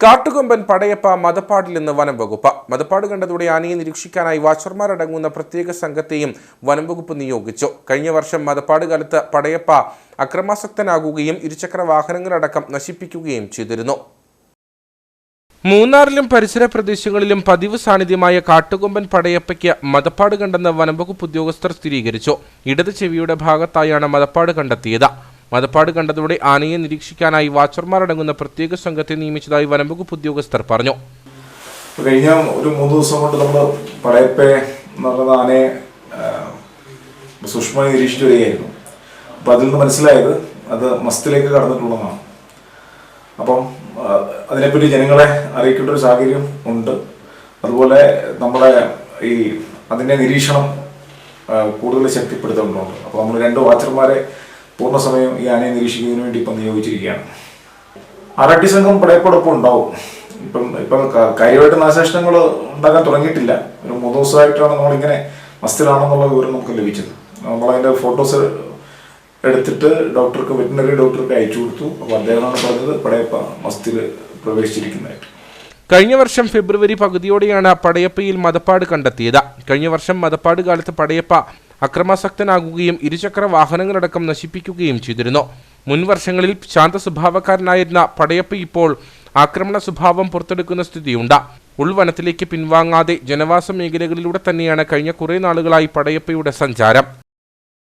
കാട്ടുകൊമ്പൻ പടയപ്പ മദപ്പാടിൽ നിന്ന് വനം വകുപ്പ്. മദപ്പാട് കണ്ടതോടെ ആനയെ നിരീക്ഷിക്കാനായി വാച്ചർമാരടങ്ങുന്ന പ്രത്യേക സംഘത്തെയും വനം വകുപ്പ് നിയോഗിച്ചു. കഴിഞ്ഞ വർഷം മദപ്പാട് കാലത്ത് പടയപ്പ അക്രമാസക്തനാകുകയും ഇരുചക്ര വാഹനങ്ങളടക്കം നശിപ്പിക്കുകയും ചെയ്തിരുന്നു. മൂന്നാറിലും പരിസര പ്രദേശങ്ങളിലും പതിവ് സാന്നിധ്യമായ കാട്ടുകൊമ്പൻ പടയപ്പയ്ക്ക് മദപ്പാട് കണ്ടെന്ന് വനംവകുപ്പ് ഉദ്യോഗസ്ഥർ സ്ഥിരീകരിച്ചു. ഇടത് ചെവിയുടെ ഭാഗത്തായാണ് മദപ്പാട് കണ്ടെത്തിയത്. മദപ്പാട് കണ്ടതോടെ ആനയെ നിരീക്ഷിക്കാനായി വാച്ചർമാരടങ്ങുന്ന പ്രത്യേക സംഘത്തെ നിയമിച്ചതായി വനംവകുപ്പ് ഉദ്യോഗസ്ഥർ പറഞ്ഞു. കഴിഞ്ഞ ഒരു 3 ദിവസം കൊണ്ട് നമ്മൾ പടയപ്പയെ എന്നുള്ള ആനയെ സൂക്ഷ്മമായി നിരീക്ഷിച്ചു വരികയായിരുന്നു. അപ്പം അതിൽ നിന്ന് മനസ്സിലായത് അത് മസ്തിലേക്ക് കടന്നിട്ടുള്ളതാണ്. അപ്പം അതിനെപ്പറ്റി ജനങ്ങളെ അറിയിക്കേണ്ട ഒരു സാഹചര്യം ഉണ്ട്. അതുപോലെ നമ്മുടെ അതിൻ്റെ നിരീക്ഷണം കൂടുതൽ ശക്തിപ്പെടുത്തേണ്ടതുണ്ട്. അപ്പോൾ നമ്മൾ 2 വാച്ചർമാരെ പൂർണ്ണസമയം ഈ ആനയെ നിരീക്ഷിക്കുന്നതിന് വേണ്ടി ഇപ്പം നിയോഗിച്ചിരിക്കുകയാണ്. ആറാട്ടി സംഘം പടയപ്പോടൊപ്പം ഉണ്ടാവും. ഇപ്പം കാര്യമായിട്ട് നാശനഷ്ടങ്ങൾ ഉണ്ടാക്കാൻ തുടങ്ങിയിട്ടില്ല. ഒരു 3 ദിവസമായിട്ടാണ് നമ്മളിങ്ങനെ മസ്തിലാണെന്നുള്ള വിവരം നമുക്ക് ലഭിച്ചത്. നമ്മളതിൻ്റെ ഫോട്ടോസ് എടുത്തിട്ട് വെറ്റിനറി ഡോക്ടർക്ക് അയച്ചു കൊടുത്തു. അപ്പോൾ അദ്ദേഹമാണ് പറഞ്ഞത് പടയപ്പ മസ്തിൽ പ്രവേശിച്ചിരിക്കുന്നതായിട്ട്. കഴിഞ്ഞ വർഷം ഫെബ്രുവരി പകുതിയോടെയാണ് പടയപ്പയിൽ മദപ്പാട് കണ്ടെത്തിയത്. കഴിഞ്ഞ വർഷം മദപ്പാട് കാലത്ത് പടയപ്പ അക്രമാസക്തനാകുകയും ഇരുചക്ര വാഹനങ്ങളടക്കം നശിപ്പിക്കുകയും ചെയ്തിരുന്നു. മുൻ വർഷങ്ങളിൽ ശാന്ത സ്വഭാവക്കാരനായിരുന്ന പടയപ്പ ഇപ്പോൾ ആക്രമണ സ്വഭാവം പുറത്തെടുക്കുന്ന സ്ഥിതിയുണ്ട്. ഉൾവനത്തിലേക്ക് പിൻവാങ്ങാതെ ജനവാസ മേഖലകളിലൂടെ തന്നെയാണ് കഴിഞ്ഞ കുറേ നാളുകളായി പടയപ്പയുടെ സഞ്ചാരം.